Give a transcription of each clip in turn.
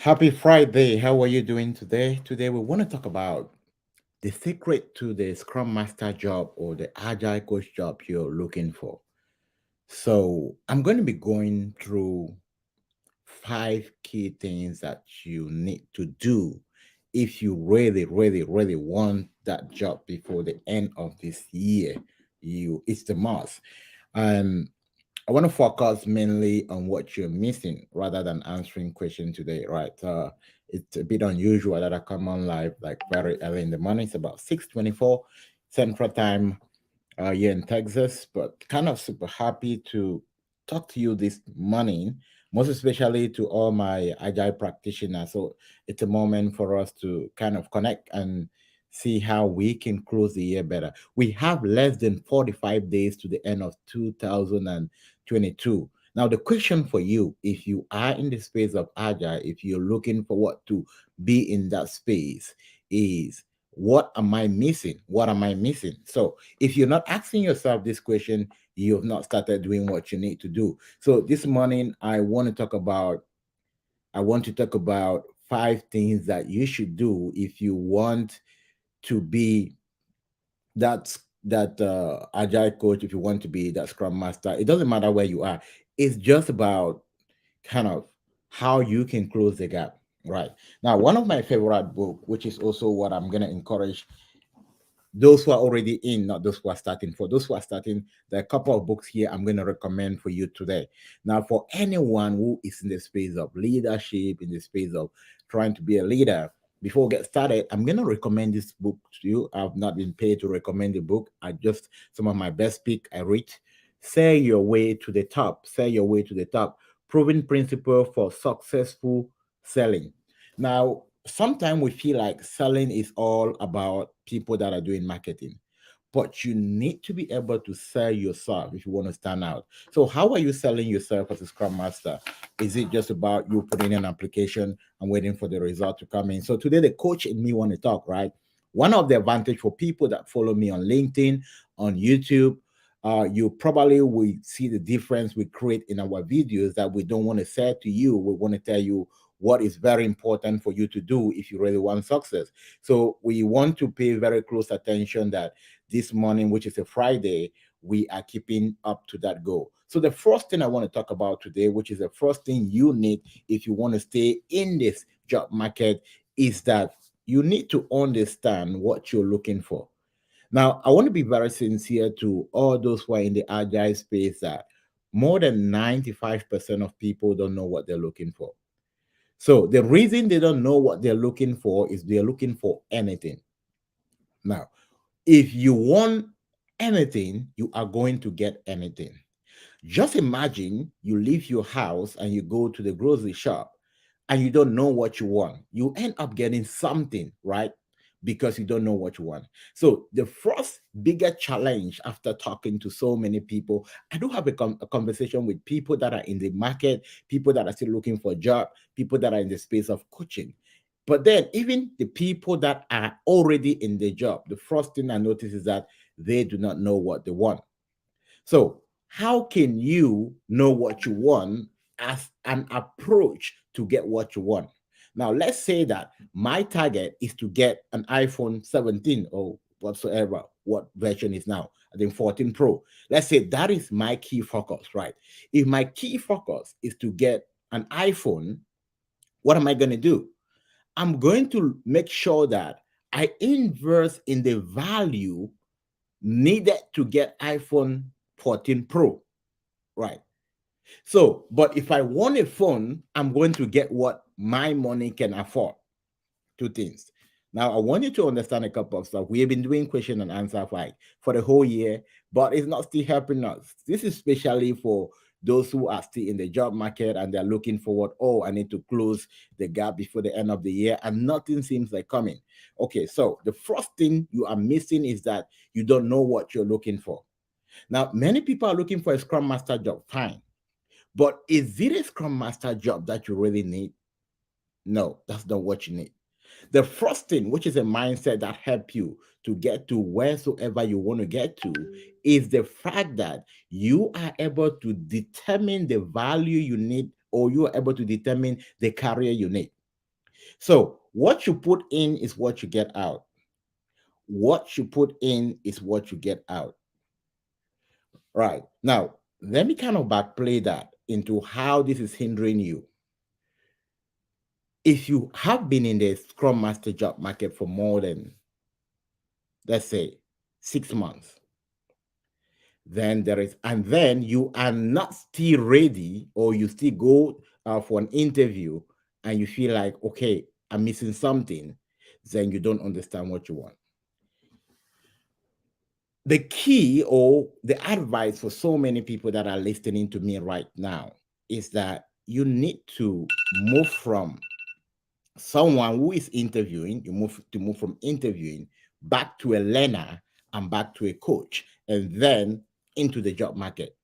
Happy Friday. How are you doing today? Today, we want to talk about the secret to the Scrum Master job or the Agile coach job you're looking for. So, I'm going to be going through five key things that you need to do if you really want that job before the end of this year. It's the must. Um, I want to focus mainly on what you're missing rather than answering questions today, right? It's a bit unusual that I come on live like very early in the morning. It's about 6:24 Central Time here in Texas, but kind of super happy to talk to you this morning, most especially to all my agile practitioners. So it's a moment for us to kind of connect and see how we can close the year better. We have less than 45 days to the end of 2022. Now, the question for you, if you are in the space of agile, if you're looking for what to be in that space, is what am I missing? What am I missing? So, if you're not asking yourself this question, you have not started doing what you need to do. So this morning I want to talk about five things that you should do if you want to be that agile coach, if you want to be that scrum master. It doesn't matter where you are. It's just about kind of how you can close the gap. Right. Now, one of my favorite book, which is also what I'm gonna encourage those who are already in, not those who are starting. For those who are starting, there are a couple of books here I'm going to recommend for you today. Now, for anyone who is in the space of leadership, in the space of trying to be a leader, before we get started, I'm going to recommend this book to you. I've not been paid to recommend the book. I just, some of my best pick I read. Say Your Way to the Top. Say Your Way to the Top. Proven principle for successful selling. Now, sometimes we feel like selling is all about people that are doing marketing, but you need to be able to sell yourself if you want to stand out. So, how are you selling yourself as a Scrum Master? Is it just about you putting in an application and waiting for the result to come in? So, today, the coach and me want to talk, right? One of the advantage for people that follow me on LinkedIn, on YouTube, you probably will see the difference we create in our videos that we don't want to say to you. We want to tell you what is very important for you to do if you really want success. So we want to pay very close attention that this morning, which is a Friday, we are keeping up to that goal. So the first thing I want to talk about today, which is the first thing you need if you want to stay in this job market, is that you need to understand what you're looking for. Now, I want to be very sincere to all those who are in the agile space that more than 95% of people don't know what they're looking for. So the reason they don't know what they're looking for is they're looking for anything. Now, if you want anything, you are going to get anything. Just imagine you leave your house and you go to the grocery shop and you don't know what you want. You end up getting something, right? Because you don't know what you want. So the first bigger challenge after talking to so many people, I do have a conversation with people that are in the market, people that are still looking for a job, people that are in the space of coaching. But then even the people that are already in the job, the first thing I notice is that they do not know what they want. So, how can you know what you want as an approach to get what you want? Now, let's say that my target is to get an iPhone 17 or whatsoever, what version is now, I think 14 Pro. Let's say that is my key focus, right? If my key focus is to get an iPhone, what am I going to do? I'm going to make sure that I invest in the value needed to get iPhone 14 Pro, right? So, but if I want a phone, I'm going to get what my money can afford. Two things. Now, I want you to understand a couple of stuff. We have been doing question and answer for the whole year, but it's not still helping us. This is especially for those who are still in the job market and they're looking forward. Oh, I need to close the gap before the end of the year, and nothing seems like coming. Okay, so the first thing you are missing is that you don't know what you're looking for. Now, many people are looking for a Scrum Master job. Fine. But is it a Scrum Master job that you really need? No, that's not what you need. The first thing, which is a mindset that help you to get to wheresoever you want to get to, is the fact that you are able to determine the value you need, or you are able to determine the career you need. So what you put in is what you get out. What you put in is what you get out. Right. Now, let me kind of backplay that into how this is hindering you. If you have been in the Scrum Master job market for more than, let's say, 6 months, then there is, and then you are not still ready, or you still go for an interview and you feel like, okay, I'm missing something, then you don't understand what you want. The key or the advice for so many people that are listening to me right now is that you need to move from someone who is interviewing, you move from interviewing back to a learner and back to a coach, and then into the job market.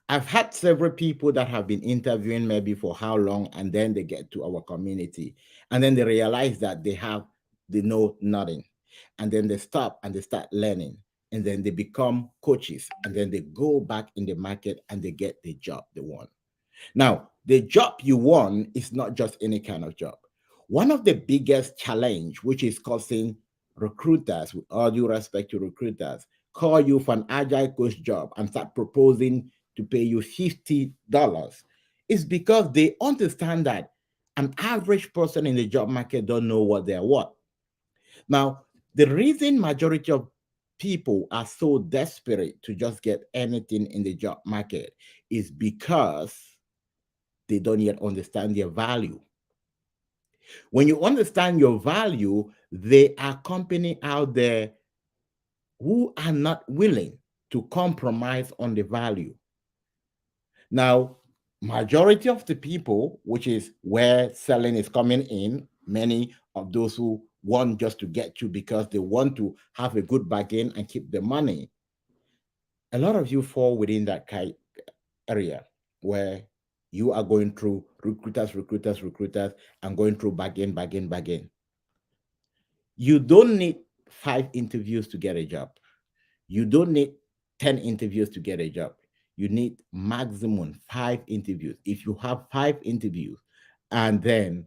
I've had several people that have been interviewing maybe for how long, and then they get to our community, and then they realize that they know nothing, and then they stop and they start learning, and then they become coaches, and then they go back in the market and they get the job they want. Now, the job you want is not just any kind of job. One of the biggest challenge, which is causing recruiters, with all due respect to recruiters, call you for an agile coach job and start proposing to pay you $50, is because they understand that an average person in the job market don't know what they're what. Now, the reason majority of people are so desperate to just get anything in the job market is because they don't yet understand their value. When you understand your value, there are companies out there who are not willing to compromise on the value. Now, majority of the people, which is where selling is coming in, many of those who want just to get you because they want to have a good bargain and keep the money, a lot of you fall within that area where you are going through recruiters, and going through bargain. You don't need 5 interviews to get a job. You don't need 10 interviews to get a job. You need maximum 5 interviews. If you have 5 interviews and then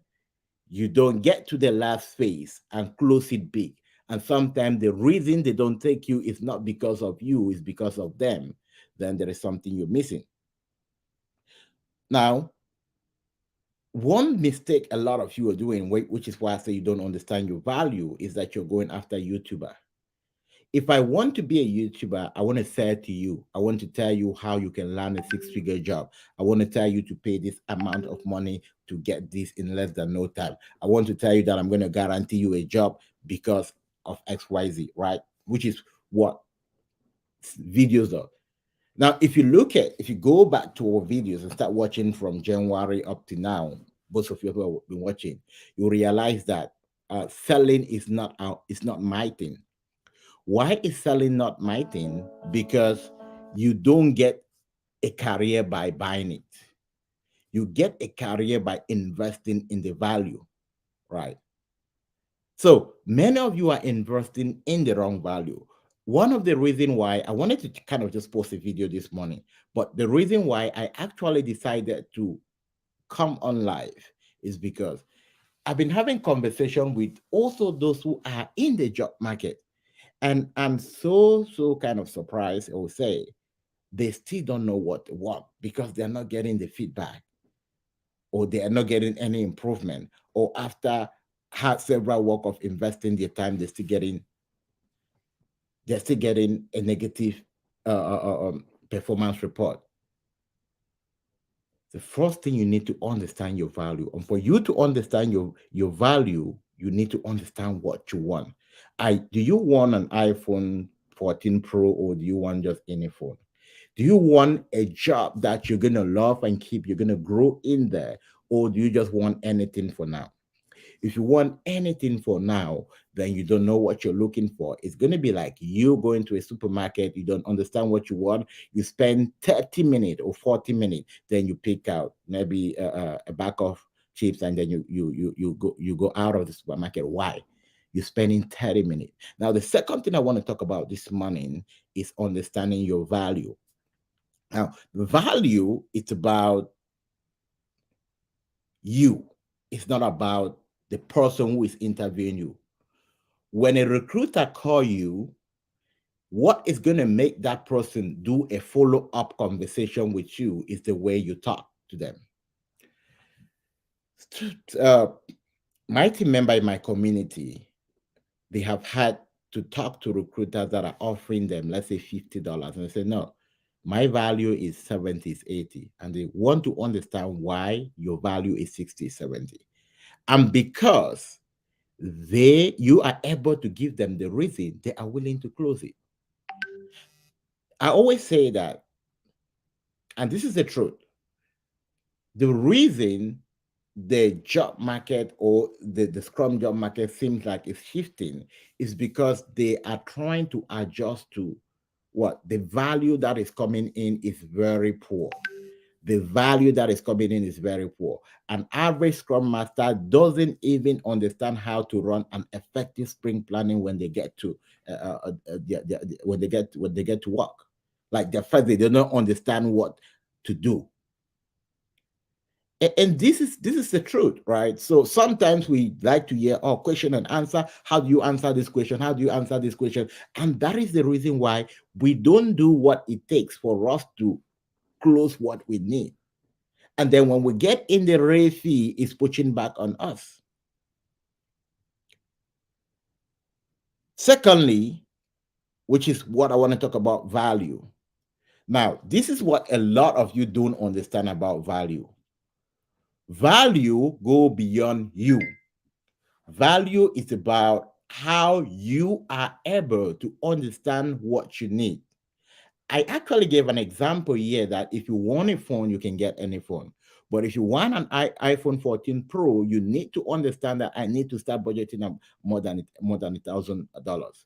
you don't get to the last phase and close it big, and sometimes the reason they don't take you is not because of you, it's because of them, then there is something you're missing. Now, one mistake a lot of you are doing, which is why I say you don't understand your value, is that you're going after YouTuber. If I want to be a YouTuber, I want to say to you, I want to tell you how you can land a six-figure job. I want to tell you to pay this amount of money to get this in less than no time. I want to tell you that I'm going to guarantee you a job because of XYZ, right? Which is what videos are. Now, if you go back to our videos and start watching from January up to now, most of you who have been watching, you realize that selling is not my thing. Why is selling not my thing? Because you don't get a career by buying it. You get a career by investing in the value, right? So many of you are investing in the wrong value. One of the reason why I wanted to kind of just post a video this morning, but the reason why I actually decided to come on live is because I've been having conversation with also those who are in the job market. And I'm so kind of surprised, I would say, they still don't know what to want because they're not getting the feedback, or they are not getting any improvement, or after several work of investing their time, they're still getting a negative performance report. The first thing, you need to understand your value. And for you to understand your value, you need to understand what you want. Do you want an iPhone 14 Pro, or do you want just any phone? Do you want a job that you're gonna love and keep, you're gonna grow in there, or do you just want anything for now? If you want anything for now, then you don't know what you're looking for. It's going to be like you going to a supermarket, you don't understand what you want, you spend 30 minutes or 40 minutes, then you pick out maybe a bag of chips, and then you go out of the supermarket. Why? You're spending 30 minutes. Now, the second thing I want to talk about this morning is understanding your value. Now, value, it's about you. It's not about the person who is interviewing you. When a recruiter call you, what is going to make that person do a follow-up conversation with you is the way you talk to them. Uh, my team member in my community, they have had to talk to recruiters that are offering them, let's say $50. And they say, no, my value is 70, is 80. And they want to understand why your value is 60, 70. And because you are able to give them the reason, they are willing to close it. I always say that, and this is the truth. The reason the job market or the Scrum job market seems like it's shifting is because they are trying to adjust to what the value that is coming in is very poor. The value that is coming in is very poor. An average Scrum Master doesn't even understand how to run an effective sprint planning when they get to when they get to work. Like the fact they don't understand what to do. And this is the truth, right? So sometimes we like to hear, oh, question and answer. How do you answer this question? How do you answer this question? And that is the reason why we don't do what it takes for us to close what we need. And then when we get in the race fee, it's pushing back on us. Secondly, which is what I want to talk about, value. Now, this is what a lot of you don't understand about value. Value go beyond you. Value is about how you are able to understand what you need. I actually gave an example here that if you want a phone, you can get any phone. But if you want an iPhone 14 Pro, you need to understand that I need to start budgeting up more than $1,000.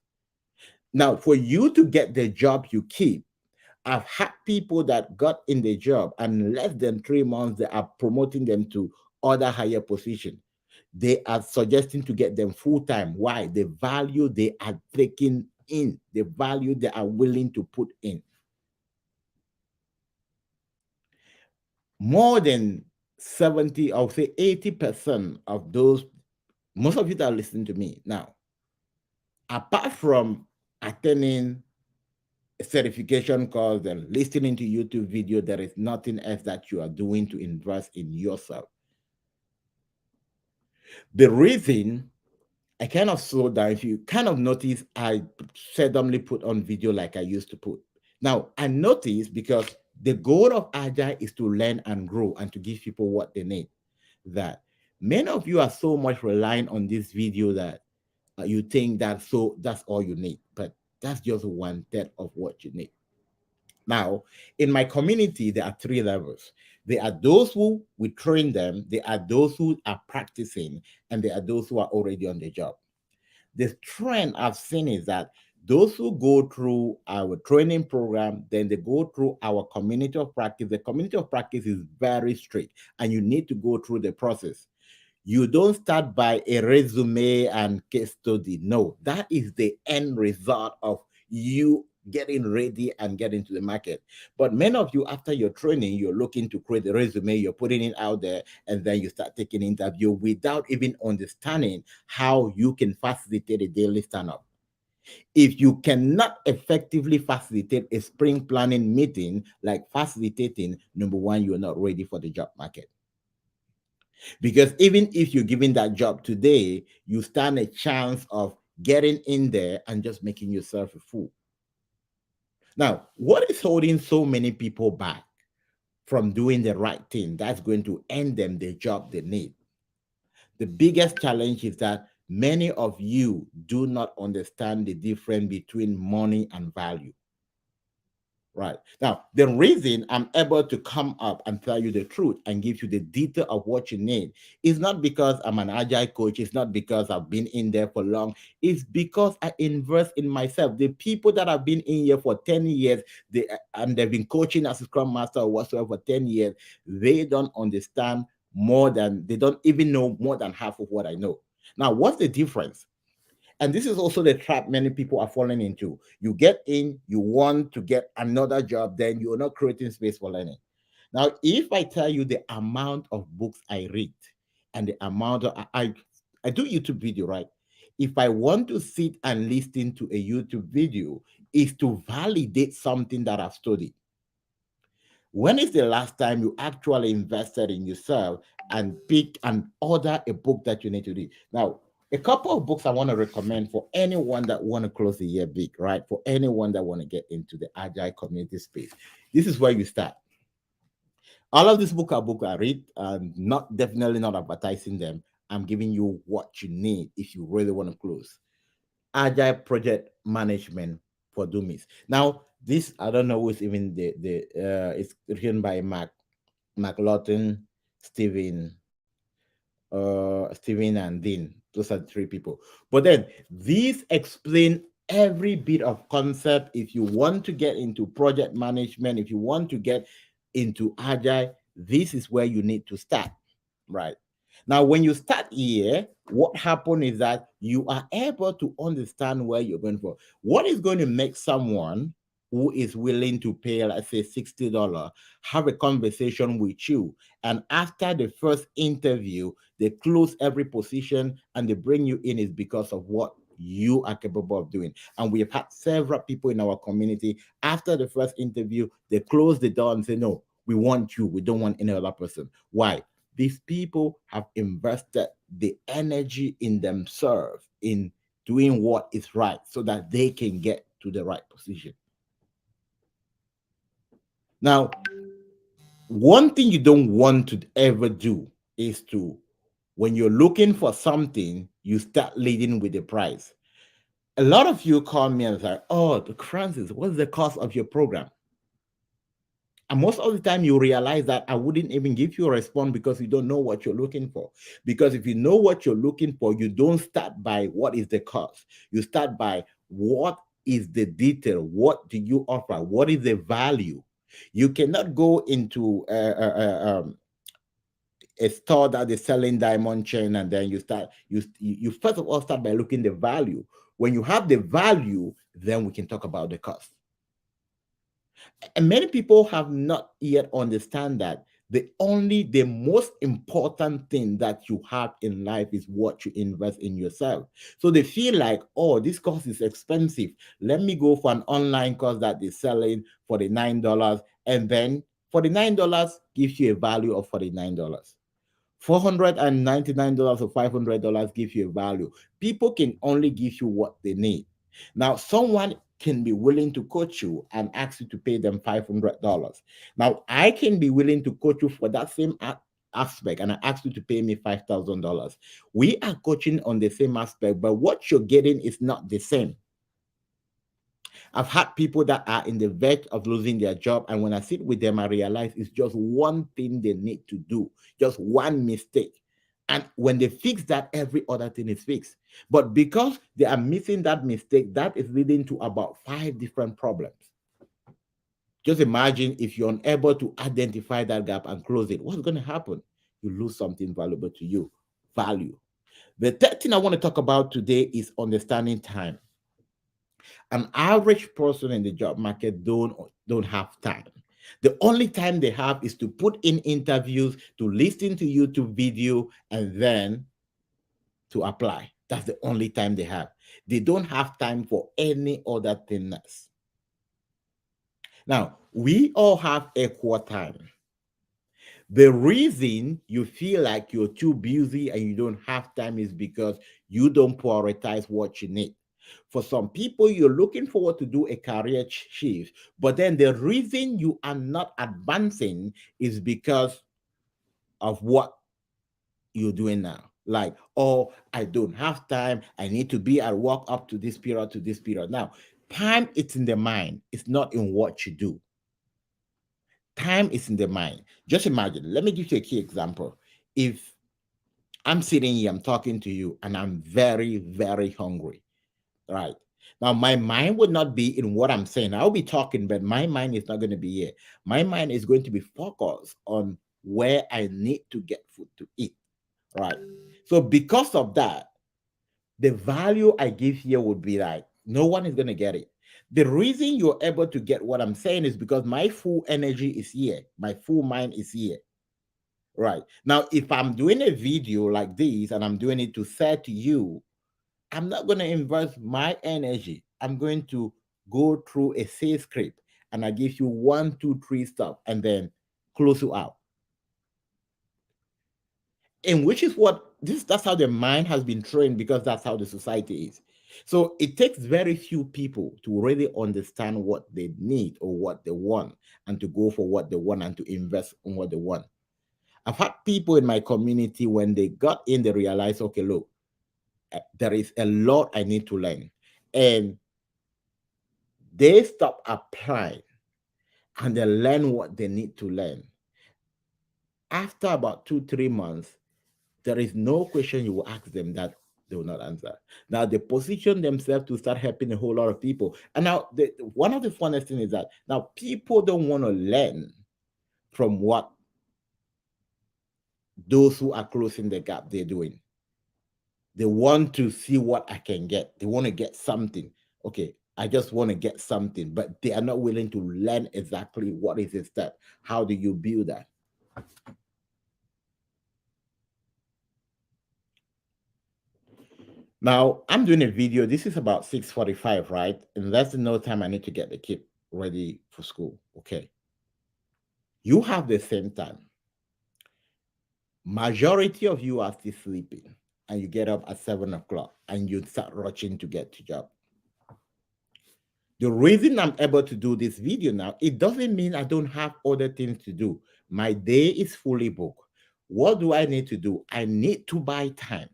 Now, for you to get the job you keep, I've had people that got in the job and less than 3 months, they are promoting them to other higher position. They are suggesting to get them full time. Why? The value they are taking in, the value they are willing to put in. More than 70, I would say 80% of those, most of you that are listening to me now, apart from attending a certification course and listening to YouTube video, there is nothing else that you are doing to invest in yourself. The reason I kind of slow down, if you kind of notice, I seldomly put on video like I used to put. Now, I notice because the goal of Agile is to learn and grow and to give people what they need. That many of you are so much relying on this video that you think that's all you need, but that's just 1/3 of what you need. Now, in my community, there are three levels. There are those who we train them, there are those who are practicing, and there are those who are already on the job. The trend I've seen is that those who go through our training program, then they go through our community of practice. The community of practice is very strict, and you need to go through the process. You don't start by a resume and case study. No, that is the end result of you getting ready and getting to the market. But many of you, after your training, you're looking to create a resume, you're putting it out there, and then you start taking interview without even understanding how you can facilitate a daily stand-up. If you cannot effectively facilitate a spring planning meeting, like facilitating, number one, you're not ready for the job market. Because even if you're given that job today, you stand a chance of getting in there and just making yourself a fool. Now, what is holding so many people back from doing the right thing that's going to earn them the job they need? The biggest challenge is that many of you do not understand the difference between money and value. Right. Now, the reason I'm able to come up and tell you the truth and give you the detail of what you need is not because I'm an agile coach. It's not because I've been in there for long. It's because I invest in myself. The people that have been in here for 10 years, and they've been coaching as a Scrum Master or whatsoever for 10 years, they don't understand they don't even know more than half of what I know. Now, what's the difference? And this is also the trap many people are falling into. You get in, you want to get another job, then you're not creating space for learning. Now, if I tell you the amount of books I read, and the amount of I do YouTube video, right? If I want to sit and listen to a YouTube video, is to validate something that I've studied. When is the last time you actually invested in yourself and pick and order a book that you need to read? Now, a couple of books I want to recommend for anyone that want to close the year big, right? For anyone that want to get into the agile community space. This is where you start. All of these books I read, and not definitely not advertising them. I'm giving you what you need if you really want to close. Agile project management for dummies. Now, this I don't know who's even it's written by McLaughlin, Steven, Steven and Dean. Those are the three people. But then these explain every bit of concept. If you want to get into project management, if you want to get into agile, this is where you need to start, right? Now, when you start here, what happens is that you are able to understand where you're going for. What is going to make someone who is willing to pay, let's say, $60, have a conversation with you. And after the first interview, they close every position and they bring you in is because of what you are capable of doing. And we have had several people in our community, after the first interview, they close the door and say, no, we want you. We don't want any other person. Why? These people have invested the energy in themselves in doing what is right so that they can get to the right position. Now, one thing you don't want to ever do is to, when you're looking for something, you start leading with the price. A lot of you call me and say, oh, Francis, what's the cost of your program? And most of the time, you realize that I wouldn't even give you a response because you don't know what you're looking for. Because if you know what you're looking for, you don't start by what is the cost. You start by what is the detail? What do you offer? What is the value? You cannot go into a store that is selling diamond chain and then you first of all start by looking the value. When you have the value, then we can talk about the cost. And many people have not yet understand that the most important thing that you have in life is what you invest in yourself. So they feel like, oh, this course is expensive. Let me go for an online course that is selling for the $9, and then $49 gives you a value of $49. $499 or $500 gives you a value. People can only give you what they need. Now, someone can be willing to coach you and ask you to pay them $500. Now, I can be willing to coach you for that same aspect and I ask you to pay me $5,000. We are coaching on the same aspect, but what you're getting is not the same. I've had people that are in the verge of losing their job, and when I sit with them, I realize it's just one thing they need to do, just one mistake. And when they fix that, every other thing is fixed. But because they are missing that mistake, that is leading to about 5 different problems. Just imagine if you're unable to identify that gap and close it, what's going to happen? You lose something valuable to you, value. The third thing I want to talk about today is understanding time. An average person in the job market don't have time. The only time they have is to put in interviews, to listen to YouTube video, and then to apply. That's the only time they have. They don't have time for any other thing else. Now, we all have equal time. The reason you feel like you're too busy and you don't have time is because you don't prioritize what you need. For some people, you're looking forward to do a career shift, but then the reason you are not advancing is because of what you're doing now. Like, oh, I don't have time. I need to be at work up to this period, to this period. Now, time it's in the mind. It's not in what you do. Time is in the mind. Just imagine. Let me give you a key example. If I'm sitting here, I'm talking to you, and I'm very, very hungry, right? Now, my mind would not be in what I'm saying. I'll be talking, but my mind is not going to be here. My mind is going to be focused on where I need to get food to eat, right? So, because of that, the value I give here would be like, no one is going to get it. The reason you're able to get what I'm saying is because my full energy is here, my full mind is here. Right. Now, if I'm doing a video like this and I'm doing it to say to you, I'm not going to invest my energy. I'm going to go through a sales script and I give you one, two, three stuff and then close you out. And which is what this that's how the mind has been trained because that's how the society is. So it takes very few people to really understand what they need or what they want and to go for what they want and to invest in what they want. I've had people in my community when they got in, they realized, okay, look, there is a lot I need to learn. And they stop applying and they learn what they need to learn. After about 2, 3 months, there is no question you will ask them that they will not answer. Now they position themselves to start helping a whole lot of people. And now one of the funnest things is that now people don't want to learn from what those who are closing the gap they're doing. They want to see what I can get. They want to get something. Okay, I just want to get something, but they are not willing to learn exactly what is the step. How do you build that? Now I'm doing a video. This is about 6:45, right? In less than no time, I need to get the kid ready for school. Okay. You have the same time. Majority of you are still sleeping and you get up at 7 o'clock and you start rushing to get to job. The reason I'm able to do this video now, it doesn't mean I don't have other things to do. My day is fully booked. What do I need to do? I need to buy time.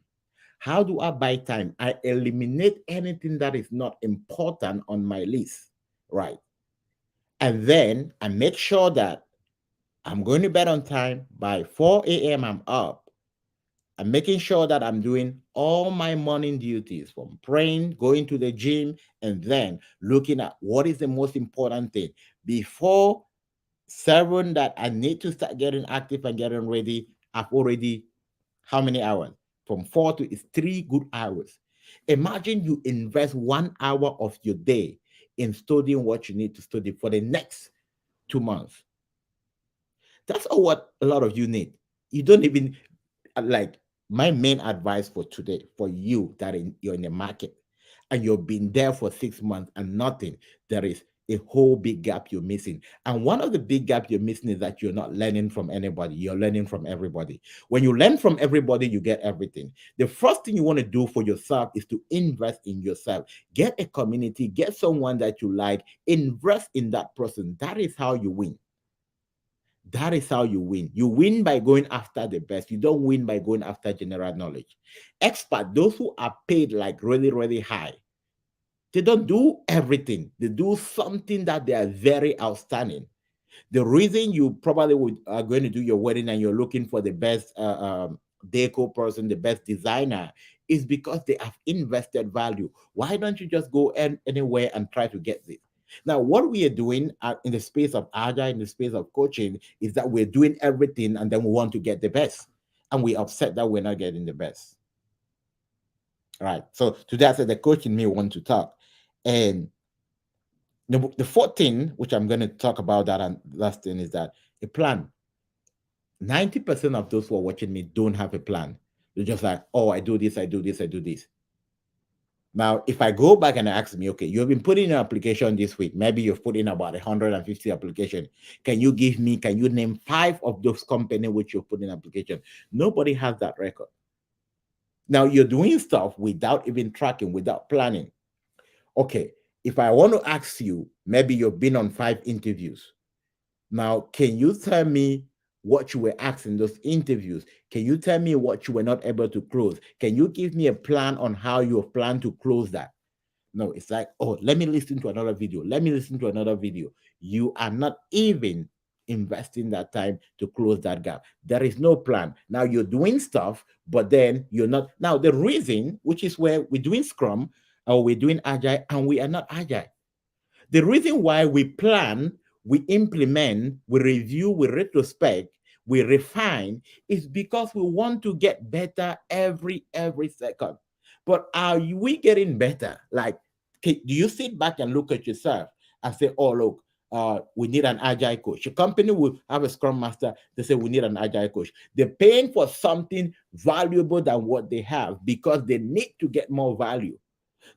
How do I buy time? I eliminate anything that is not important on my list, right? And then I make sure that I'm going to bed on time. By 4 a.m., I'm up. I'm making sure that I'm doing all my morning duties from praying, going to the gym, and then looking at what is the most important thing. Before 7 that I need to start getting active and getting ready, I've already, how many hours? From 4 to it's 3 good hours. Imagine you invest 1 hour of your day in studying what you need to study for the next 2 months. That's all what a lot of you need. You don't even like my main advice for today for you that you're in the market and you've been there for 6 months and nothing. There is a whole big gap you're missing. And one of the big gap you're missing is that you're not learning from anybody. You're learning from everybody. When you learn from everybody, you get everything. The first thing you want to do for yourself is to invest in yourself. Get a community, get someone that you like, invest in that person. That is how you win. That is how you win. You win by going after the best. You don't win by going after general knowledge. Expert, those who are paid like really, really high, they don't do everything. They do something that they are very outstanding. The reason you probably are going to do your wedding and you're looking for the best deco person, the best designer, is because they have invested value. Why don't you just go anywhere and try to get this? Now, what we are doing in the space of Agile, in the space of coaching, is that we're doing everything and then we want to get the best. And we upset that we're not getting the best. All right. So today I said the coach in me want to talk. And the fourth thing, which I'm going to talk about that and last thing is that a plan. 90% of those who are watching me don't have a plan. They're just like, oh, I do this, I do this, I do this. Now, if I go back and ask me, okay, you've been putting in an application this week. Maybe you've put in about 150 applications. Can you name 5 of those companies which you've put in application? Nobody has that record. Now, you're doing stuff without even tracking, without planning. Okay, if I want to ask you, maybe you've been on 5 interviews. Now, can you tell me what you were asked in those interviews? Can you tell me what you were not able to close? Can you give me a plan on how you plan to close that? No, it's like, oh, let me listen to another video. Let me listen to another video. You are not even investing that time to close that gap. There is no plan. Now you're doing stuff, but then you're not. Now, the reason, which is where we're doing Scrum or we're doing Agile and we are not Agile. The reason why we plan, we implement, we review, we retrospect, we refine is because we want to get better every second. But are we getting better? Like, do you sit back and look at yourself and say, oh, look, we need an agile coach. A company will have a scrum master. They say we need an agile coach. They're paying for something valuable than what they have because they need to get more value.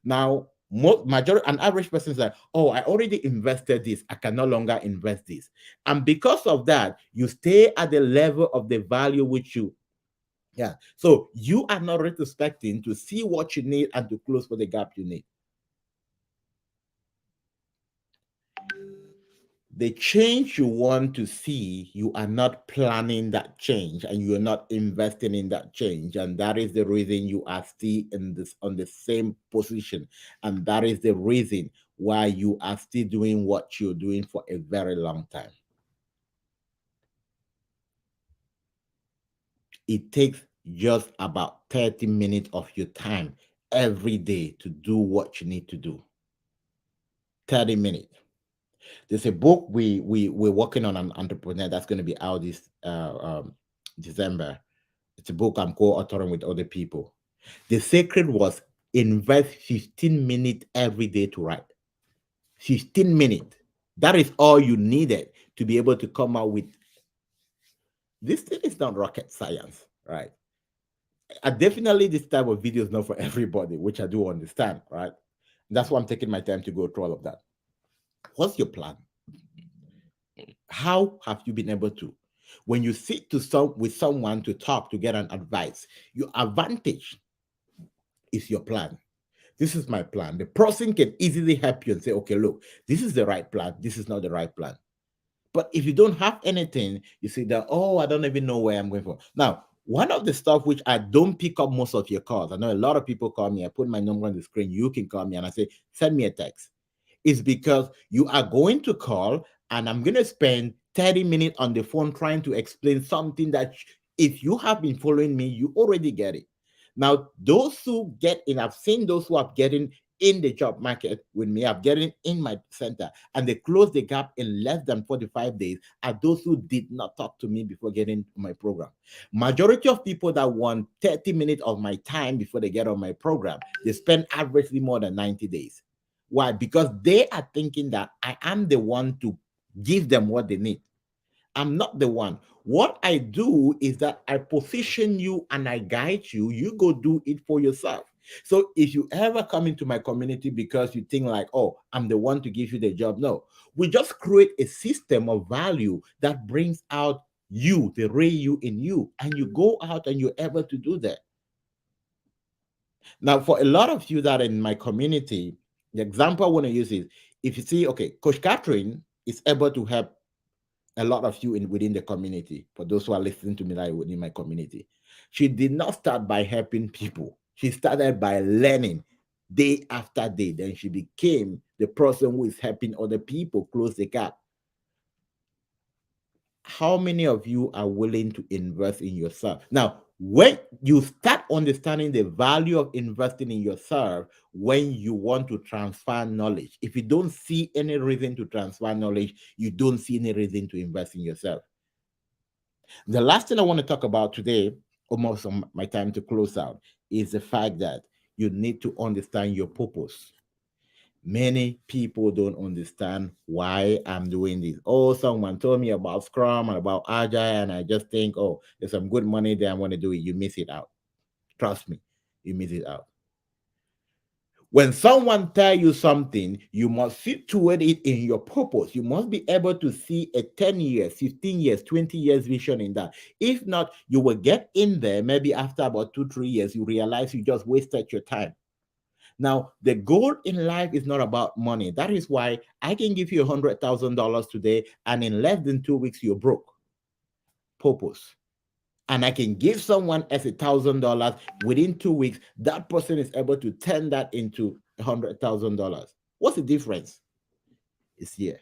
Now, majority, an average person is like, oh, I already invested this. I can no longer invest this. And because of that, you stay at the level of the value which you, yeah. So you are not retrospecting to see what you need and to close for the gap you need. The change you want to see, you are not planning that change and you're not investing in that change. And that is the reason you are still in this on the same position. And that is the reason why you are still doing what you're doing for a very long time. It takes just about 30 minutes of your time every day to do what you need to do. 30 minutes. There's a book we're working on an entrepreneur that's going to be out this December. It's a book I'm co-authoring with other people. The secret was invest 15 minutes every day to write. 15 minutes. That is all you needed to be able to come out with this thing is not rocket science, right? Definitely this type of video is not for everybody, which I do understand, right? That's why I'm taking my time to go through all of that. What's your plan? How have you been able to? When you sit with someone to talk to get an advice, your advantage is your plan. This is my plan. The person can easily help you and say, okay, look, this is the right plan. This is not the right plan. But if you don't have anything, you say that, oh, I don't even know where I'm going for. Now, one of the stuff which I don't pick up most of your calls, I know a lot of people call me, I put my number on the screen, you can call me, and I say, send me a text. Is because you are going to call and I'm going to spend 30 minutes on the phone trying to explain something that if you have been following me, you already get it. Now, those who get in, I've seen those who are getting in the job market with me, I'm getting in my center, and they close the gap in less than 45 days are those who did not talk to me before getting my program. Majority of people that want 30 minutes of my time before they get on my program, they spend averagely more than 90 days. Why? Because they are thinking that I am the one to give them what they need. I'm not the one. What I do is that I position you and I guide you. You go do it for yourself. So if you ever come into my community because you think like, oh, I'm the one to give you the job, no. We just create a system of value that brings out you, the real you in you, and you go out and you're able to do that. Now, for a lot of you that are in my community, the example I want to use is if you see, okay, Coach Catherine is able to help a lot of you in within the community. For those who are listening to me like within my community, she did not start by helping people. She started by learning day after day. Then she became the person who is helping other people close the gap. How many of you are willing to invest in yourself? Now, when you start understanding the value of investing in yourself, when you want to transfer knowledge, if you don't see any reason to transfer knowledge, you don't see any reason to invest in yourself. The last thing I want to talk about today, almost on my time to close out, is the fact that you need to understand your purpose. Many people don't understand why I'm doing this. Oh, someone told me about Scrum and about Agile, and I just think, oh, there's some good money there. I want to do it. You miss it out. Trust me, you miss it out. When someone tell you something, you must situate it in your purpose. You must be able to see a 10 years, 15 years, 20 years vision in that. If not, you will get in there. Maybe after about 2, 3 years, you realize you just wasted your time. Now, the goal in life is not about money. That is why I can give you $100,000 today, and in less than 2 weeks, you're broke. Purpose. And I can give someone else $1,000 within 2 weeks. That person is able to turn that into $100,000. What's the difference? It's here.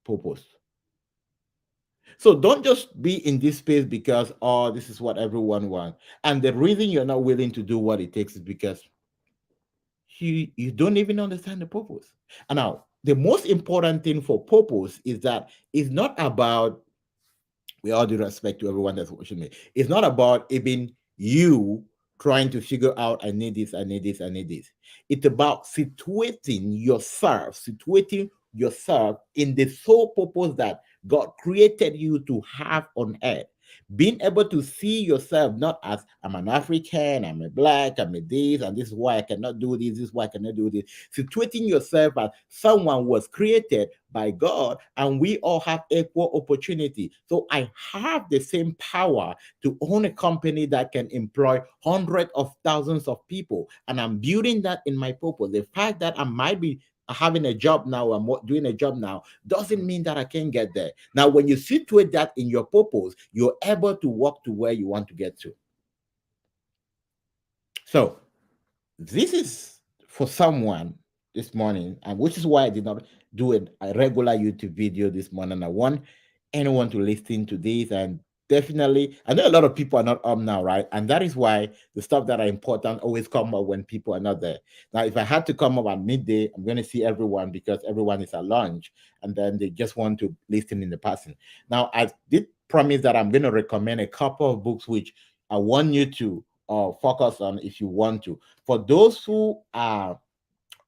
Purpose. So don't just be in this space because, oh, this is what everyone wants. And the reason you're not willing to do what it takes is because you don't even understand the purpose. And now, the most important thing for purpose is that it's not about, with all due respect to everyone that's watching me, it's not about even you trying to figure out, I need this, I need this, I need this. It's about situating yourself, situating yourself in the sole purpose that God created you to have on earth. Being able to see yourself not as I'm an African, I'm a black, I'm a this, and this is why I cannot do this, this is why I cannot do this. Situating yourself as someone was created by God, and we all have equal opportunity. So I have the same power to own a company that can employ hundreds of thousands of people, and I'm building that in my purpose. The fact that I might be having a job now, I'm doing a job now, doesn't mean that I can get there. Now, when you situate that in your purpose, you're able to walk to where you want to get to. So, this is for someone this morning, and which is why I did not do a regular YouTube video this morning. I want anyone to listen to this, and definitely, I know a lot of people are not up now, right? And that is why the stuff that are important always come up when people are not there. Now, if I had to come up at midday, I'm going to see everyone because everyone is at lunch, and then they just want to listen in the person. Now, I did promise that I'm going to recommend a couple of books which I want you to focus on if you want to. For those who are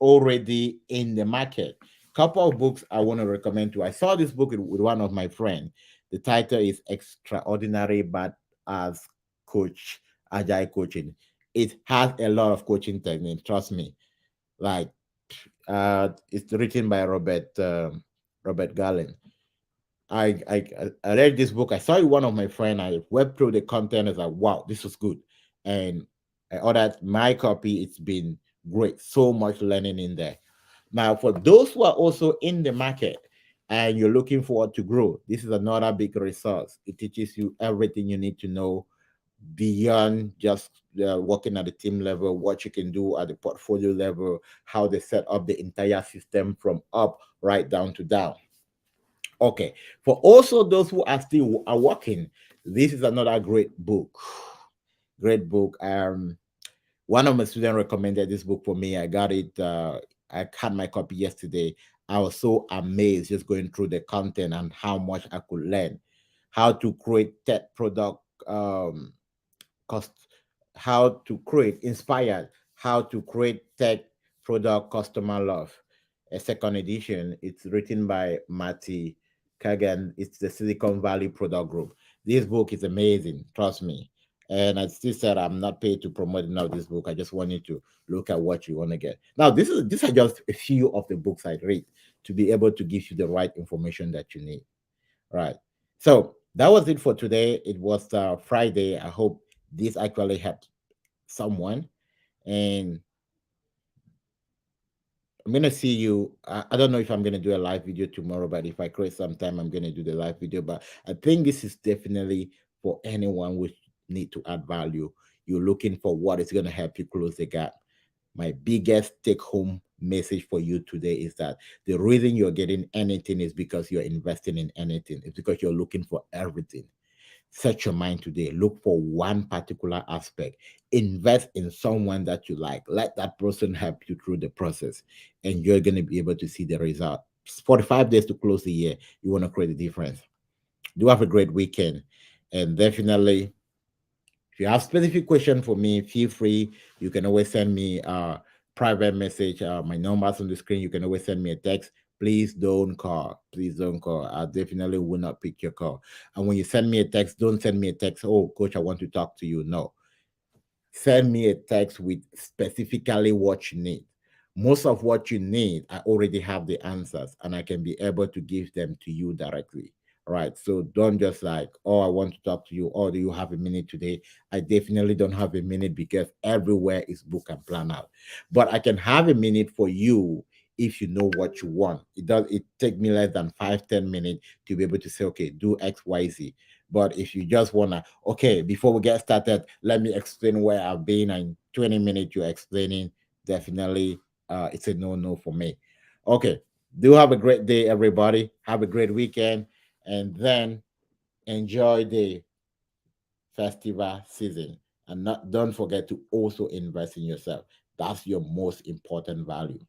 already in the market, couple of books I want to recommend to. I saw this book with one of my friends. The title is Extraordinary But as Coach, Agile Coaching. It has a lot of coaching techniques, trust me. Like it's written by Robert Garland. I read this book. I saw it one of my friend. I went through the content. I was like, wow, this was good. And I ordered my copy. It's been great. So much learning in there. Now, for those who are also in the market and you're looking forward to grow, this is another big resource. It teaches you everything you need to know beyond just working at the team level, what you can do at the portfolio level, how they set up the entire system from up right down to down. Okay. For also those who are still are working, this is another great book. Great book. One of my students recommended this book for me. I got it. I had my copy yesterday. I was so amazed just going through the content and how much I could learn. How to create tech product cost, how to create inspired, how to create tech product customer love. A second edition. It's written by Matty Kagan. It's the Silicon Valley Product Group. This book is amazing, trust me. And I still said I'm not paid to promote now this book. I just want you to look at what you want to get. Now, these are just a few of the books I read to be able to give you the right information that you need. Right. So that was it for today. It was Friday. I hope this actually helped someone. And I'm gonna see you. I don't know if I'm gonna do a live video tomorrow, but if I create some time, I'm gonna do the live video. But I think this is definitely for anyone who need to add value. You're looking for what is gonna help you close the gap. My biggest take home message for you today is that the reason you're getting anything is because you're investing in anything. It's because you're looking for everything. Set your mind today. Look for one particular aspect. Invest in someone that you like. Let that person help you through the process, and you're going to be able to see the result. 45 days to close the year. You want to create a difference. Do have a great weekend. And definitely, if you have specific question for me, feel free. You can always send me a private message. My number's on the screen. You can always send me a text. Please don't call. Please don't call. I definitely will not pick your call. And when you send me a text, don't send me a text. Oh, coach, I want to talk to you. No, send me a text with specifically what you need. Most of what you need, I already have the answers and I can be able to give them to you directly. Right. So don't just like, oh, I want to talk to you. Oh, do you have a minute today? I definitely don't have a minute because everywhere is book and plan out. But I can have a minute for you if you know what you want. It take me less than 5-10 minutes to be able to say, okay, do XYZ. But if you just wanna, okay, before we get started, let me explain where I've been, and 20 minutes you're explaining, definitely it's a no for me. Okay. Do have a great day, everybody. Have a great weekend, and then enjoy the festival season. And not don't forget to also invest in yourself. That's your most important value.